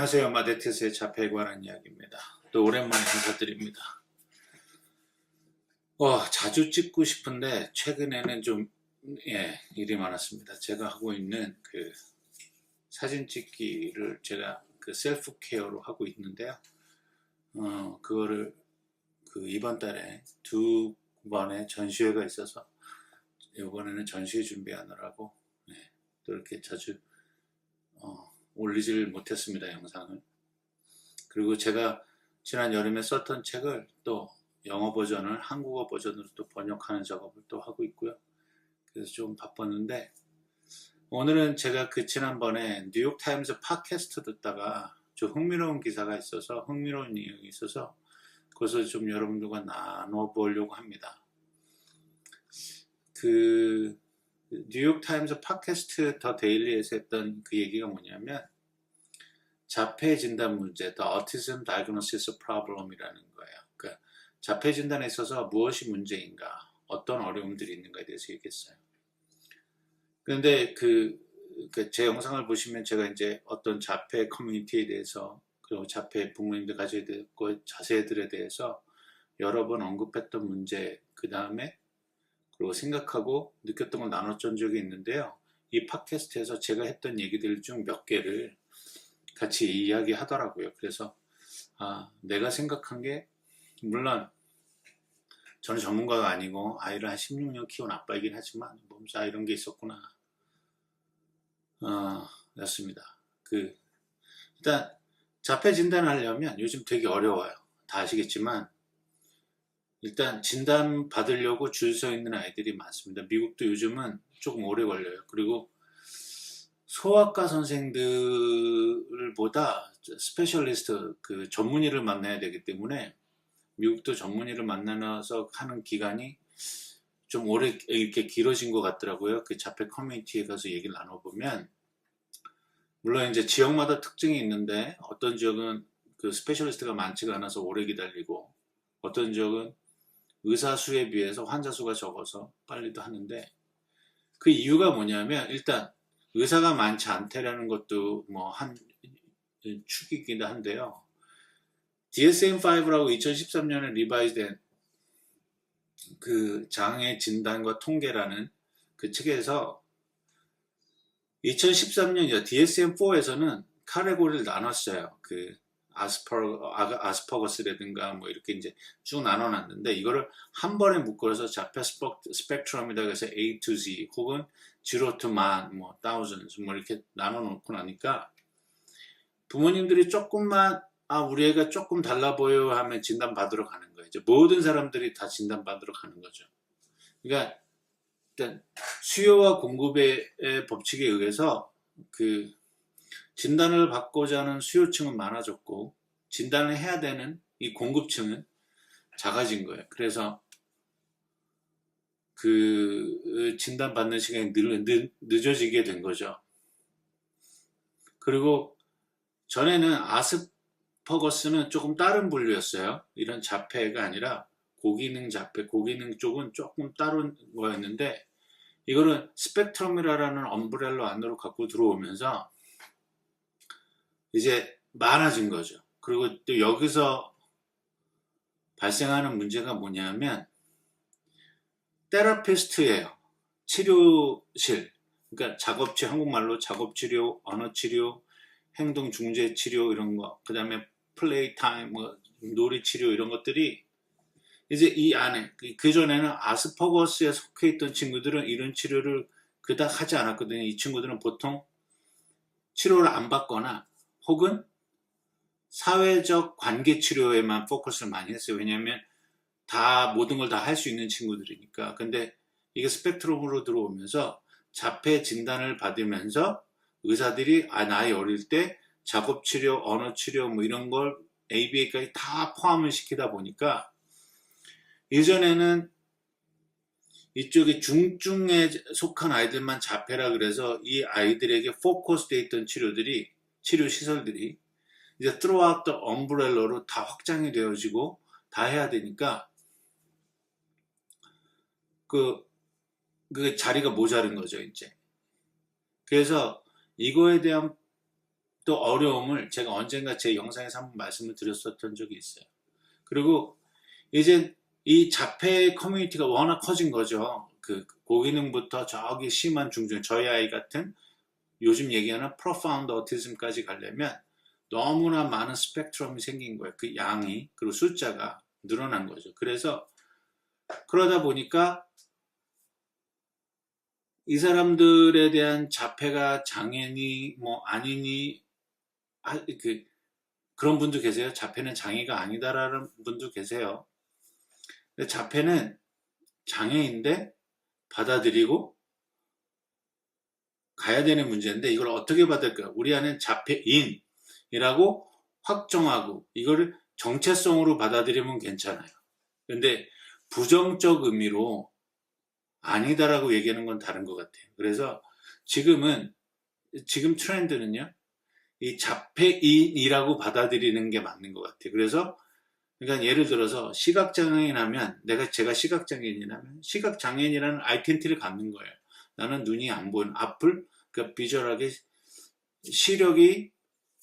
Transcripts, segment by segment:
안녕하세요. 마데테스의 자폐에 관한 이야기입니다. 또 오랜만에 인사드립니다. 자주 찍고 싶은데 최근에는 좀 일이 많았습니다. 제가 하고 있는 그 사진 찍기를 제가 그 셀프 케어로 하고 있는데요. 그거를 이번 달에 두 번의 전시회가 있어서 이번에는 전시회 준비하느라고 또 이렇게 자주 올리질 못했습니다, 영상을. 그리고 제가 지난 여름에 썼던 책을 또 영어 버전을 한국어 버전으로 또 번역하는 작업을 또 하고 있고요. 그래서 좀 바빴는데, 오늘은 제가 지난번에 뉴욕타임즈 팟캐스트 듣다가 좀 흥미로운 기사가 있어서, 흥미로운 내용이 있어서 그것을 좀 여러분들과 나눠보려고 합니다. 뉴욕타임즈 팟캐스트 더 데일리에서 했던 그 얘기가 뭐냐면, 자폐 진단 문제, The Autism Diagnosis Problem이라는 거예요. 그러니까 자폐 진단에 있어서 무엇이 문제인가, 어떤 어려움들이 있는가에 대해서 얘기했어요. 그런데 제 영상을 보시면 제가 이제 어떤 자폐 커뮤니티에 대해서, 그리고 자폐 부모님들 가져야 될 자세들에 대해서 여러 번 언급했던 문제, 그 다음에 그리고 생각하고 느꼈던 걸 나눴던 적이 있는데요. 이 팟캐스트에서 제가 했던 얘기들 중 몇 개를 같이 이야기하더라고요. 그래서 내가 생각한 게, 물론 저는 전문가가 아니고 아이를 한 16년 키운 아빠이긴 하지만 몸사 이런 게 있었구나 였습니다. 일단 자폐 진단을 하려면 요즘 되게 어려워요. 다 아시겠지만 일단 진단 받으려고 줄 서 있는 아이들이 많습니다. 미국도 요즘은 조금 오래 걸려요. 그리고 소아과 선생들보다 스페셜리스트, 전문의를 만나야 되기 때문에 미국도 전문의를 만나서 하는 기간이 좀 오래 이렇게 길어진 것 같더라고요. 그 자폐 커뮤니티에 가서 얘기를 나눠보면, 물론 이제 지역마다 특징이 있는데 어떤 지역은 그 스페셜리스트가 많지가 않아서 오래 기다리고, 어떤 지역은 의사 수에 비해서 환자 수가 적어서 빨리도 하는데, 그 이유가 뭐냐면, 일단 의사가 많지 않다라는 것도 한 축이기도 한데요. DSM-5라고 2013년에 리바이즈된 그 장애 진단과 통계라는 그 책에서 2013년 DSM-4에서는 카테고리를 나눴어요. 아스퍼거스라든가 이렇게 이제 쭉 나눠놨는데, 이거를 한 번에 묶어서 자폐 스펙트럼이다 해서 A to Z 혹은 0 to 만, thousands 이렇게 나눠놓고 나니까 부모님들이 조금만 우리 애가 조금 달라 보여 하면 진단 받으러 가는 거예요. 이제 모든 사람들이 다 진단 받으러 가는 거죠. 그러니까 일단 수요와 공급의 법칙에 의해서 진단을 받고자 하는 수요층은 많아졌고, 진단을 해야 되는 이 공급층은 작아진 거예요. 그래서 진단 받는 시간이 늦어지게 된 거죠. 그리고 전에는 아스퍼거스는 조금 다른 분류였어요. 이런 자폐가 아니라 고기능 자폐, 고기능 쪽은 조금 다른 거였는데, 이거는 스펙트럼이라는 엄브렐러 안으로 갖고 들어오면서 이제 많아진 거죠. 그리고 또 여기서 발생하는 문제가 뭐냐면, 테라피스트예요. 치료실, 그러니까 한국말로 작업치료, 언어치료, 행동중재치료 이런 거, 그 다음에 플레이 타임, 놀이치료 이런 것들이 이제 이 안에, 그전에는 아스퍼거스에 속해 있던 친구들은 이런 치료를 그닥 하지 않았거든요. 이 친구들은 보통 치료를 안 받거나 혹은 사회적 관계 치료에만 포커스를 많이 했어요. 왜냐하면 모든 걸 다 할 수 있는 친구들이니까. 근데 이게 스펙트럼으로 들어오면서 자폐 진단을 받으면서 의사들이 나이 어릴 때 작업치료, 언어치료 이런 걸 ABA까지 다 포함을 시키다 보니까, 예전에는 이쪽에 중증에 속한 아이들만 자폐라 그래서 이 아이들에게 포커스되어 있던 치료 시설들이 이제 throughout the umbrella로 다 확장이 되어지고 다 해야 되니까 그 자리가 모자른 거죠, 이제. 그래서 이거에 대한 또 어려움을 제가 언젠가 제 영상에서 한번 말씀을 드렸었던 적이 있어요. 그리고 이제 이 자폐 커뮤니티가 워낙 커진 거죠. 그 고기능부터 저기 심한 중증, 저희 아이 같은 요즘 얘기하는 profound autism까지 가려면 너무나 많은 스펙트럼이 생긴 거예요. 그 양이, 그리고 숫자가 늘어난 거죠. 그래서 그러다 보니까 이 사람들에 대한 자폐가 장애니 뭐 아니니 그런 분도 계세요. 자폐는 장애가 아니다라는 분도 계세요. 근데 자폐는 장애인데 받아들이고 가야 되는 문제인데 이걸 어떻게 받을까? 우리 안엔 자폐인이라고 확정하고 이거를 정체성으로 받아들이면 괜찮아요. 근데 부정적 의미로 아니다라고 얘기하는 건 다른 것 같아요. 그래서 지금 트렌드는요, 이 자폐인이라고 받아들이는 게 맞는 것 같아요. 그래서 그러니까 예를 들어서 시각장애인하면 제가 시각장애인이라면 시각장애인이라는 아이덴티티를 갖는 거예요. 나는 눈이 안 보이는 앞을 그러니까 비주얼하게 시력이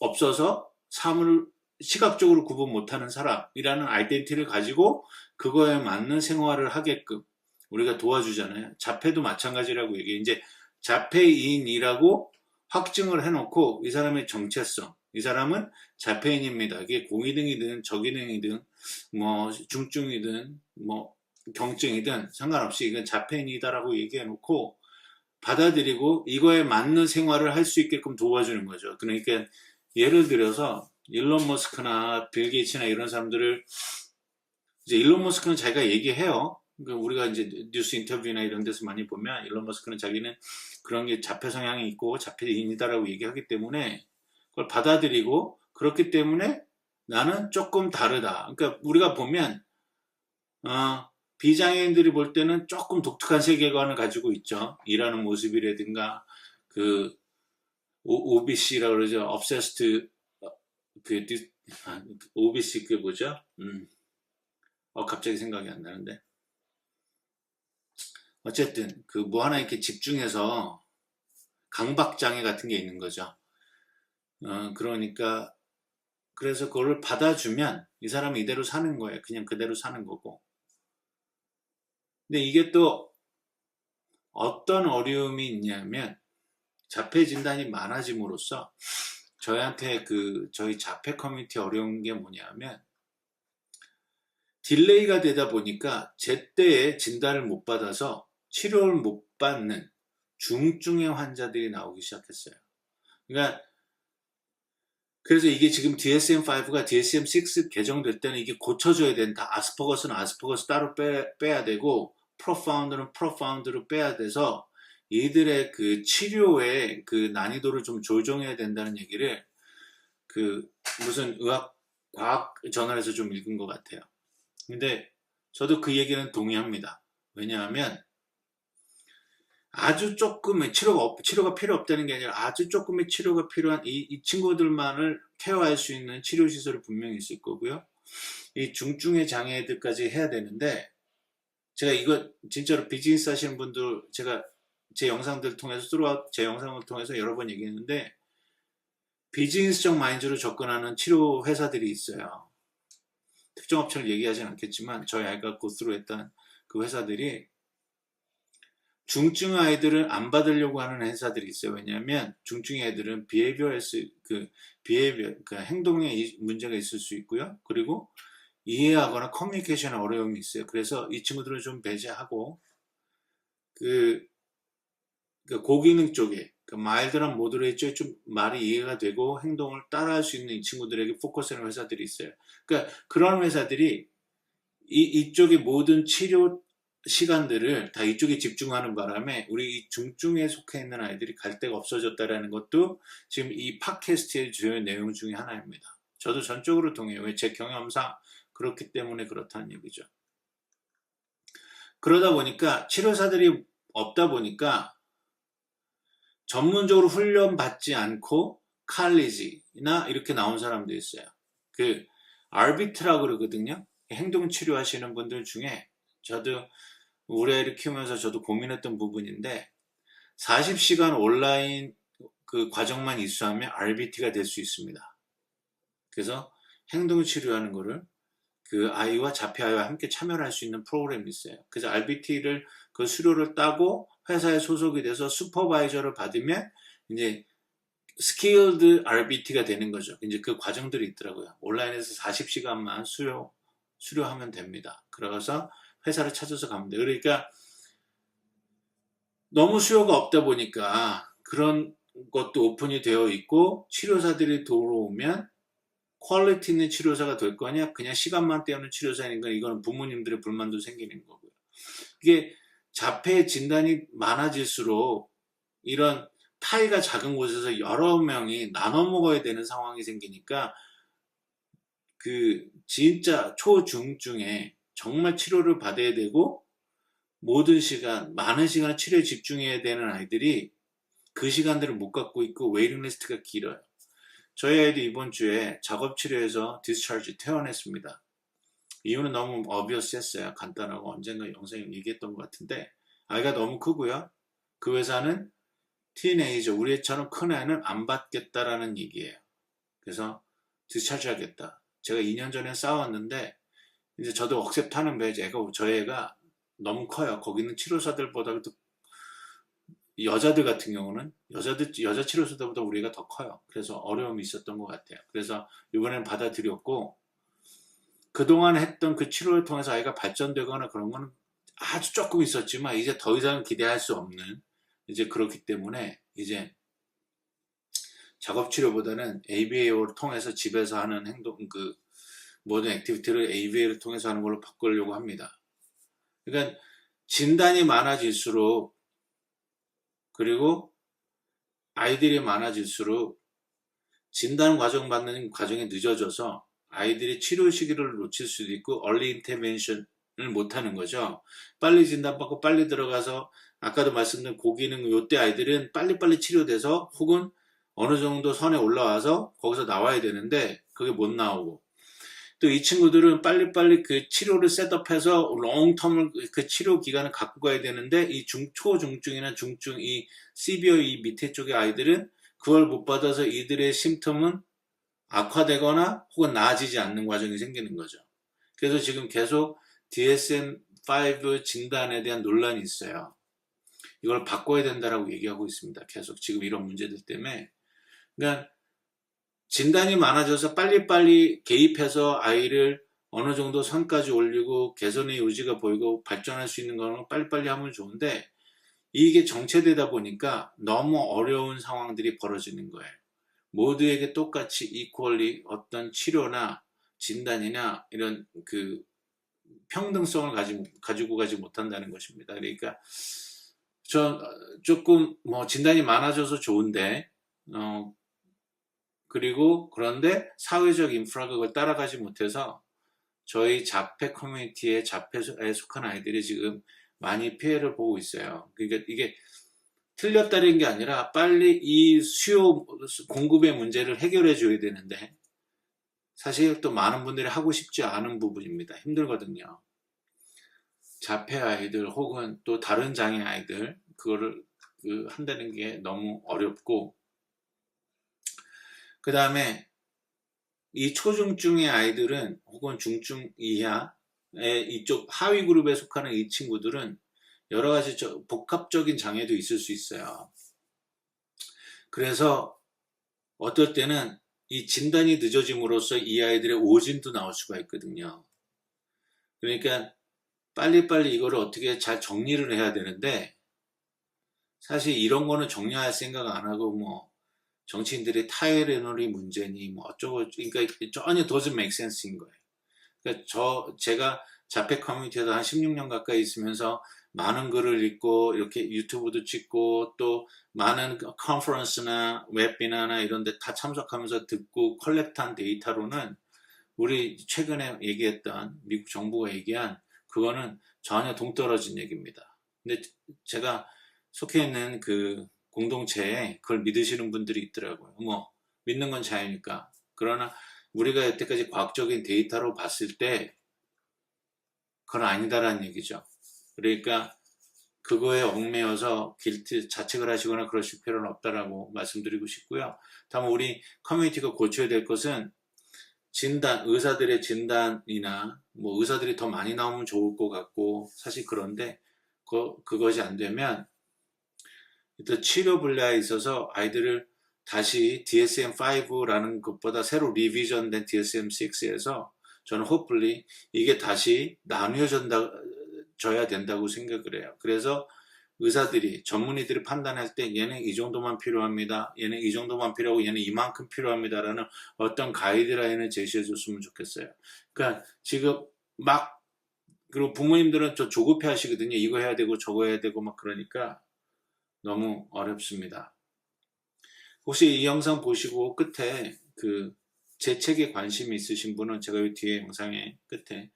없어서 사물을 시각적으로 구분 못하는 사람이라는 아이덴티티를 가지고 그거에 맞는 생활을 하게끔 우리가 도와주잖아요. 자폐도 마찬가지라고 얘기해. 이제 자폐인이라고 확증을 해놓고 이 사람의 정체성, 이 사람은 자폐인입니다. 이게 고기능이든 저기능이든 뭐 중증이든 뭐 경증이든 상관없이 이건 자폐인이다라고 얘기해놓고 받아들이고 이거에 맞는 생활을 할 수 있게끔 도와주는 거죠. 그러니까 예를 들어서 일론 머스크나 빌 게이츠나 이런 사람들을 이제 일론 머스크는 자기가 얘기해요. 그러니까 우리가 이제 뉴스 인터뷰나 이런 데서 많이 보면 일론 머스크는 자기는 그런 게 자폐 성향이 있고 자폐인이다라고 얘기하기 때문에 그걸 받아들이고 그렇기 때문에 나는 조금 다르다. 그러니까 우리가 보면 비장애인들이 볼 때는 조금 독특한 세계관을 가지고 있죠. 일하는 모습이라든가 그 OBC라고 그러죠. Obsessed 그 OBC 그게 뭐죠? 갑자기 생각이 안 나는데. 어쨌든 그 뭐 하나 이렇게 집중해서 강박장애 같은 게 있는 거죠. 그러니까 그래서 그걸 받아주면 이 사람은 이대로 사는 거예요. 그냥 그대로 사는 거고. 근데 이게 또 어떤 어려움이 있냐면 자폐 진단이 많아짐으로써 저희한테 저희 자폐 커뮤니티 어려운 게 뭐냐면 딜레이가 되다 보니까 제때에 진단을 못 받아서 치료를 못 받는 중증의 환자들이 나오기 시작했어요. 그러니까 그래서 이게 지금 DSM-5가 DSM-6 개정될 때는 이게 고쳐줘야 된다. 아스퍼거스는 아스퍼거스 따로 빼야 되고 프로파운드는 프로파운드로 빼야 돼서 이들의 그 치료의 그 난이도를 좀 조정해야 된다는 얘기를 무슨 과학 저널에서 좀 읽은 것 같아요. 근데 저도 그 얘기는 동의합니다. 왜냐하면 아주 조금의 치료가 필요 없다는 게 아니라 아주 조금의 치료가 필요한 이 친구들만을 케어할 수 있는 치료시설이 분명히 있을 거고요. 이 중증의 장애들까지 해야 되는데 제가 이거 진짜로 비즈니스 하시는 분들 제가 제 영상들 통해서 제 영상을 통해서 여러 번 얘기했는데 비즈니스적 마인드로 접근하는 치료 회사들이 있어요. 특정 업체를 얘기하진 않겠지만 저희 아이가 고스로 했던 그 회사들이 중증 아이들을 안 받으려고 하는 회사들이 있어요. 왜냐하면 중증 아이들은 행동에 문제가 있을 수 있고요. 그리고 이해하거나 커뮤니케이션에 어려움이 있어요. 그래서 이 친구들을 좀 배제하고 고기능 쪽에 마일드한 모드레이트 쪽에 좀 말이 이해가 되고 행동을 따라할 수 있는 이 친구들에게 포커스하는 회사들이 있어요. 그러니까 그런 회사들이 이쪽의 모든 치료 시간들을 다 이쪽에 집중하는 바람에 우리 이 중증에 속해 있는 아이들이 갈 데가 없어졌다라는 것도 지금 이 팟캐스트의 주요 내용 중에 하나입니다. 저도 전적으로 동의해요. 왜 제 경험상 그렇기 때문에 그렇다는 얘기죠. 그러다 보니까 치료사들이 없다 보니까 전문적으로 훈련받지 않고 칼리지나 이렇게 나온 사람도 있어요. 아르비트라고 그러거든요. 행동치료 하시는 분들 중에 저도 우리 아이를 키우면서 저도 고민했던 부분인데 40시간 온라인 그 과정만 이수하면 RBT가 될 수 있습니다. 그래서 행동 치료하는 거를 그 아이와 자폐 아이와 함께 참여를 할 수 있는 프로그램이 있어요. 그래서 RBT를 그 수료를 따고 회사에 소속이 돼서 슈퍼바이저를 받으면 이제 스킬드 RBT가 되는 거죠. 이제 그 과정들이 있더라고요. 온라인에서 40시간만 수료하면 됩니다. 그래서 회사를 찾아서 가면 돼요. 그러니까 너무 수요가 없다 보니까 그런 것도 오픈이 되어 있고 치료사들이 들어오면 퀄리티 있는 치료사가 될 거냐 그냥 시간만 때우는 치료사니까 이거는 부모님들의 불만도 생기는 거고요. 이게 자폐 진단이 많아질수록 이런 타이가 작은 곳에서 여러 명이 나눠 먹어야 되는 상황이 생기니까 그 진짜 초중증에 정말 치료를 받아야 되고 모든 시간, 많은 시간을 치료에 집중해야 되는 아이들이 그 시간들을 못 갖고 있고 웨이팅 리스트가 길어요. 저희 아이도 이번 주에 작업치료에서 디스차지 퇴원했습니다. 이유는 너무 obvious했어요. 간단하고 언젠가 영상에 얘기했던 것 같은데 아이가 너무 크고요. 그 회사는 티네이저, 우리 애처럼 큰 애는 안 받겠다라는 얘기예요. 그래서 디스차지 하겠다. 제가 2년 전에 싸웠는데 이제 저도 억셉트 하는 배 저희 애가 너무 커요. 거기 있는 치료사들보다도 여자들 같은 경우는 여자 치료사들보다 우리가 더 커요. 그래서 어려움이 있었던 것 같아요. 그래서 이번에는 받아들였고 그동안 했던 그 치료를 통해서 아이가 발전되거나 그런 거는 아주 조금 있었지만 이제 더 이상 기대할 수 없는 이제 그렇기 때문에 이제 작업 치료보다는 ABA를 통해서 집에서 하는 행동 그 모든 액티비티를 ABA를 통해서 하는 걸로 바꾸려고 합니다. 그러니까 진단이 많아질수록 그리고 아이들이 많아질수록 진단 과정 받는 과정이 늦어져서 아이들이 치료 시기를 놓칠 수도 있고 얼리 인터벤션을 못하는 거죠. 빨리 진단받고 빨리 들어가서 아까도 말씀드린 고기능 요때 아이들은 빨리빨리 치료돼서 혹은 어느 정도 선에 올라와서 거기서 나와야 되는데 그게 못 나오고 또 이 친구들은 빨리빨리 그 치료를 셋업해서 롱텀을 그 치료 기간을 갖고 가야 되는데 이 초중증이나 중증 이 시비어 이 밑에 쪽의 아이들은 그걸 못 받아서 이들의 심텀은 악화되거나 혹은 나아지지 않는 과정이 생기는 거죠. 그래서 지금 계속 DSM-5 진단에 대한 논란이 있어요. 이걸 바꿔야 된다라고 얘기하고 있습니다. 계속 지금 이런 문제들 때문에. 그러니까 진단이 많아져서 빨리빨리 개입해서 아이를 어느 정도 선까지 올리고 개선의 요지가 보이고 발전할 수 있는 거는 빨리빨리 하면 좋은데 이게 정체되다 보니까 너무 어려운 상황들이 벌어지는 거예요. 모두에게 똑같이 이퀄리 어떤 치료나 진단이나 이런 그 평등성을 가지고 가지 못한다는 것입니다. 그러니까 저 조금 뭐 진단이 많아져서 좋은데 그리고 그런데 사회적 인프라가 그걸 따라가지 못해서 저희 자폐 커뮤니티의 자폐에 속한 아이들이 지금 많이 피해를 보고 있어요. 그러니까 이게 틀렸다는 게 아니라 빨리 이 수요 공급의 문제를 해결해 줘야 되는데 사실 또 많은 분들이 하고 싶지 않은 부분입니다. 힘들거든요. 자폐 아이들 혹은 또 다른 장애 아이들 그거를 한다는 게 너무 어렵고 그 다음에 이 초중증의 아이들은 혹은 중증 이하의 이쪽 하위 그룹에 속하는 이 친구들은 여러 가지 복합적인 장애도 있을 수 있어요. 그래서 어떨 때는 이 진단이 늦어짐으로써 이 아이들의 오진도 나올 수가 있거든요. 그러니까 빨리빨리 이거를 어떻게 잘 정리를 해야 되는데 사실 이런 거는 정리할 생각 안 하고 뭐 정치인들이 타이레놀이 문제니 뭐 어쩌고 그러니까 전혀 doesn't make sense인 거예요. 그러니까 제가 자폐 커뮤니티에서 한 16년 가까이 있으면서 많은 글을 읽고 이렇게 유튜브도 찍고 또 많은 컨퍼런스나 웹비나나 이런 데 다 참석하면서 듣고 컬렉트한 데이터로는 우리 최근에 얘기했던 미국 정부가 얘기한 그거는 전혀 동떨어진 얘기입니다. 근데 제가 속해 있는 그 공동체에 그걸 믿으시는 분들이 있더라고요. 뭐 믿는 건 자유니까. 그러나 우리가 여태까지 과학적인 데이터로 봤을 때 그건 아니다라는 얘기죠. 그러니까 그거에 얽매여서 자책을 하시거나 그러실 필요는 없다라고 말씀드리고 싶고요. 다만 우리 커뮤니티가 고쳐야 될 것은 의사들의 진단이나 뭐 의사들이 더 많이 나오면 좋을 것 같고 사실 그런데 그것이 안 되면 일단 치료 분야에 있어서 아이들을 다시 DSM-5라는 것보다 새로 리비전된 DSM-6에서 저는 hopefully 이게 다시 나뉘어져야 된다고 생각을 해요. 그래서 의사들이 전문의들이 판단할 때 얘는 이 정도만 필요합니다. 얘는 이 정도만 필요하고 얘는 이만큼 필요합니다라는 어떤 가이드라인을 제시해 줬으면 좋겠어요. 그러니까 지금 그리고 부모님들은 저 조급해 하시거든요. 이거 해야 되고 저거 해야 되고 막 그러니까 너무 어렵습니다. 혹시 이 영상 보시고 끝에 제 책에 관심이 있으신 분은 제가 이 뒤에 영상의 끝에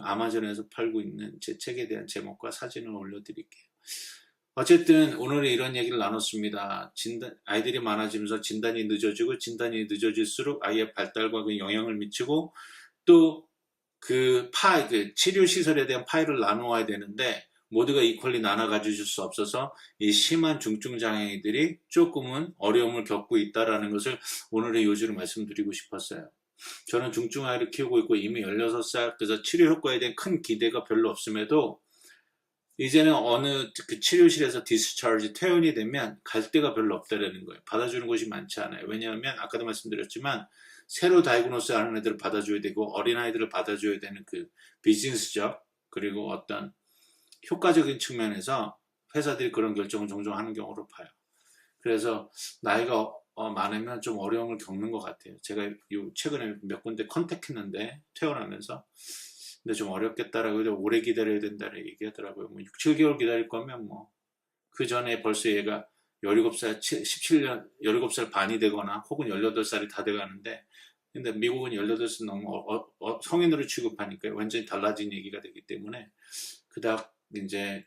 아마존에서 팔고 있는 제 책에 대한 제목과 사진을 올려드릴게요. 어쨌든 오늘은 이런 얘기를 나눴습니다. 아이들이 많아지면서 진단이 늦어지고 진단이 늦어질수록 아이의 발달과 영향을 미치고 또 치료 시설에 대한 파일을 나누어야 되는데 모두가 이퀄리 나눠 가질 수 없어서 이 심한 중증 장애인들이 조금은 어려움을 겪고 있다는 것을 오늘의 요지로 말씀드리고 싶었어요. 저는 중증 아이를 키우고 있고 이미 16살, 그래서 치료 효과에 대한 큰 기대가 별로 없음에도 이제는 어느 치료실에서 디스차르지 퇴원이 되면 갈 데가 별로 없다라는 거예요. 받아주는 곳이 많지 않아요. 왜냐하면 아까도 말씀드렸지만 새로 다이그노스 하는 애들을 받아줘야 되고 어린아이들을 받아줘야 되는 비즈니스적 그리고 어떤 효과적인 측면에서 회사들이 그런 결정을 종종 하는 경우를 봐요. 그래서 나이가 많으면 좀 어려움을 겪는 것 같아요. 제가 최근에 몇 군데 컨택했는데 퇴원하면서 근데 좀 어렵겠다라고 오래 기다려야 된다고 얘기하더라고요. 뭐 6, 7개월 기다릴 거면 그 전에 벌써 얘가 17살, 17살 반이 되거나 혹은 18살이 다 돼가는데 근데 미국은 18살 너무 성인으로 취급하니까 완전히 달라진 얘기가 되기 때문에 그닥 이제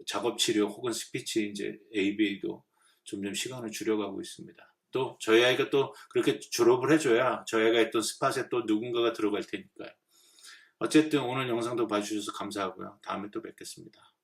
작업 치료 혹은 스피치 이제 ABA도 점점 시간을 줄여가고 있습니다. 또 저희 아이가 또 그렇게 졸업을 해줘야 저희 아이가 했던 스팟에 또 누군가가 들어갈 테니까요. 어쨌든 오늘 영상도 봐주셔서 감사하고요. 다음에 또 뵙겠습니다.